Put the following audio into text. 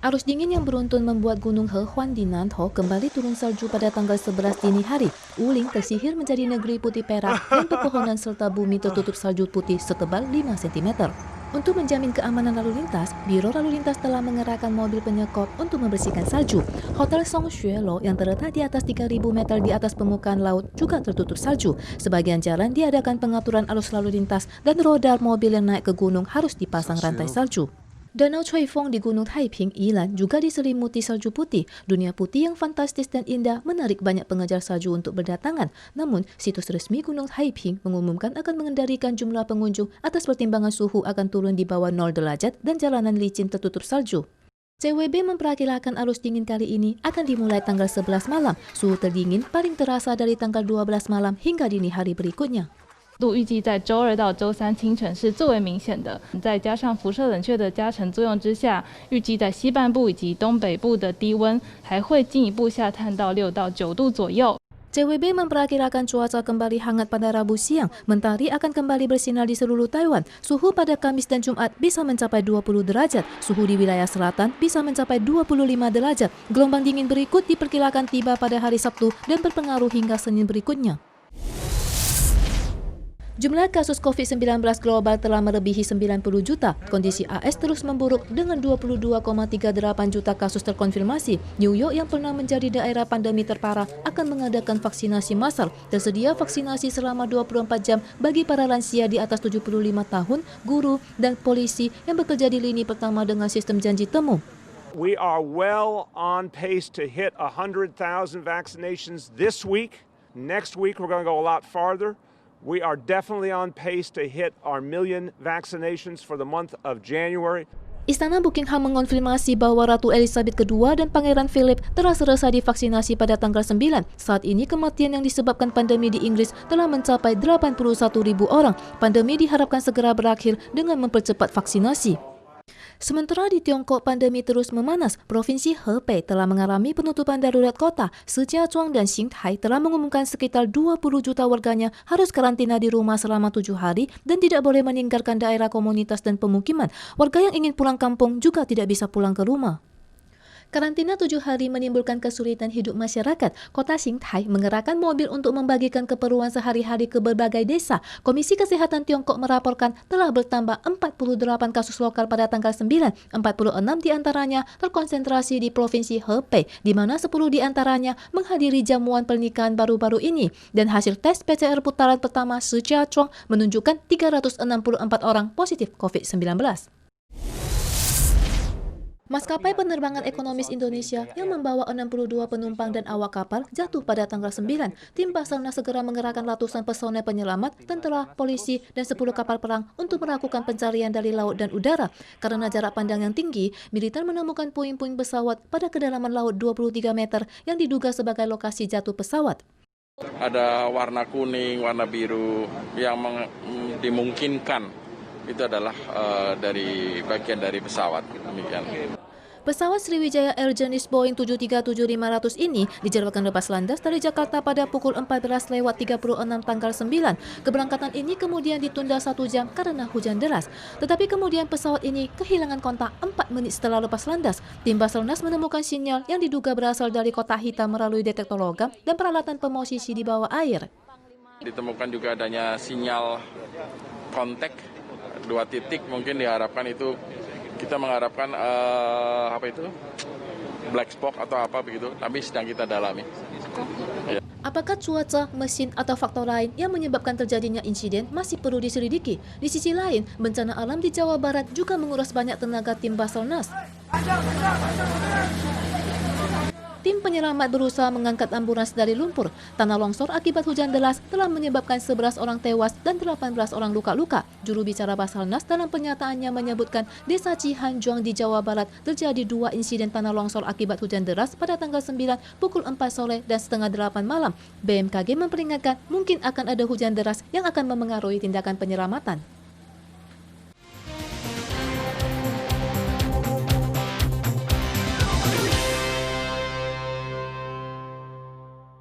Arus dingin yang beruntun membuat Gunung Hehuan di Nantou kembali turun salju pada tanggal 11 dini hari. Wuling tersihir menjadi negeri putih perak dan pepohonan serta bumi tertutup salju putih setebal 5 cm. Untuk menjamin keamanan lalu lintas, Biro Lalu Lintas telah mengerahkan mobil penyekop untuk membersihkan salju. Hotel Songxuelo yang terletak di atas 3.000 meter di atas permukaan laut juga tertutup salju. Sebagian jalan diadakan pengaturan arus lalu lintas dan roda mobil yang naik ke gunung harus dipasang rantai salju. Danau Cuifeng di Gunung Taiping, Yilan juga diselimuti salju putih. Dunia putih yang fantastis dan indah menarik banyak pengejar salju untuk berdatangan. Namun, situs resmi Gunung Taiping mengumumkan akan mengendalikan jumlah pengunjung atas pertimbangan suhu akan turun di bawah 0 derajat dan jalanan licin tertutup salju. CWB memperkirakan arus dingin kali ini akan dimulai tanggal 11 malam. Suhu terdingin paling terasa dari tanggal 12 malam hingga dini hari berikutnya. 预计在周2到周3清晨是最为明显的，再加上辐射冷却的加成作用之下，预计在西半部以及东北部的低温还会进一步下探到6到9度左右。 CWB memperkirakan cuaca kembali hangat pada Rabu siang. Mentari akan kembali bersinar di seluruh Taiwan. Suhu pada Kamis dan Jumat bisa mencapai 20 derajat. Suhu di wilayah selatan bisa mencapai 25 derajat. Gelombang dingin berikut diperkirakan tiba pada hari Sabtu dan berpengaruh hingga Senin berikutnya. Jumlah kasus COVID-19 global telah melebihi 90 juta. Kondisi AS terus memburuk dengan 22,38 juta kasus terkonfirmasi. New York yang pernah menjadi daerah pandemi terparah akan mengadakan vaksinasi massal. Tersedia vaksinasi selama 24 jam bagi para lansia di atas 75 tahun, guru, dan polisi yang bekerja di lini pertama dengan sistem janji temu. We are well on pace to hit 100,000 vaccinations this week. Next week we're going to go a lot farther. We are definitely on pace to hit our million vaccinations for the month of January. Istana Buckingham mengonfirmasi bahwa Ratu Elizabeth II dan Pangeran Philip telah selesai divaksinasi pada tanggal 9. Saat ini kematian yang disebabkan pandemi di Inggris telah mencapai 81.000 orang. Pandemi diharapkan segera berakhir dengan mempercepat vaksinasi. Sementara di Tiongkok pandemi terus memanas, Provinsi Hebei telah mengalami penutupan darurat kota. Shijiazhuang dan Xingtai telah mengumumkan sekitar 20 juta warganya harus karantina di rumah selama 7 hari dan tidak boleh meninggalkan daerah komunitas dan pemukiman. Warga yang ingin pulang kampung juga tidak bisa pulang ke rumah. Karantina 7 hari menimbulkan kesulitan hidup masyarakat. Kota Xingtai mengerahkan mobil untuk membagikan keperluan sehari-hari ke berbagai desa. Komisi Kesehatan Tiongkok melaporkan telah bertambah 48 kasus lokal pada tanggal 9. 46 diantaranya terkonsentrasi di Provinsi Hebei, di mana 10 diantaranya menghadiri jamuan pernikahan baru-baru ini. Dan hasil tes PCR putaran pertama Shijiazhuang menunjukkan 364 orang positif COVID-19. Maskapai penerbangan ekonomis Indonesia yang membawa 62 penumpang dan awak kapal jatuh pada tanggal 9. Tim Basarnas segera mengerahkan ratusan personel penyelamat, tentara, polisi, dan 10 kapal perang untuk melakukan pencarian dari laut dan udara. Karena jarak pandang yang tinggi, militer menemukan puing-puing pesawat pada kedalaman laut 23 meter yang diduga sebagai lokasi jatuh pesawat. Ada warna kuning, warna biru yang dimungkinkan itu adalah dari bagian dari pesawat. Demikian. Pesawat Sriwijaya Air jenis Boeing 737-500 ini dijadwalkan lepas landas dari Jakarta pada pukul 14.36 tanggal 9. Keberangkatan ini kemudian ditunda 1 jam karena hujan deras. Tetapi kemudian pesawat ini kehilangan kontak 4 menit setelah lepas landas. Tim Basarnas menemukan sinyal yang diduga berasal dari kotak hitam melalui detektor logam dan peralatan pemosisi di bawah air. Ditemukan juga adanya sinyal kontak 2 titik, mungkin diharapkan itu kita mengharapkan black spot atau apa begitu, tapi sedang kita dalami. Ya. Apakah cuaca, mesin, atau faktor lain yang menyebabkan terjadinya insiden masih perlu diselidiki. Di sisi lain, bencana alam di Jawa Barat juga menguras banyak tenaga tim Basarnas. Tim penyelamat berusaha mengangkat ambulans dari lumpur. Tanah longsor akibat hujan deras telah menyebabkan 11 orang tewas dan 18 orang luka-luka. Juru bicara Basarnas dalam pernyataannya menyebutkan Desa Cihanjuang di Jawa Barat terjadi 2 insiden tanah longsor akibat hujan deras pada tanggal 9 pukul 4 sore dan setengah 8 malam. BMKG memperingatkan mungkin akan ada hujan deras yang akan memengaruhi tindakan penyelamatan.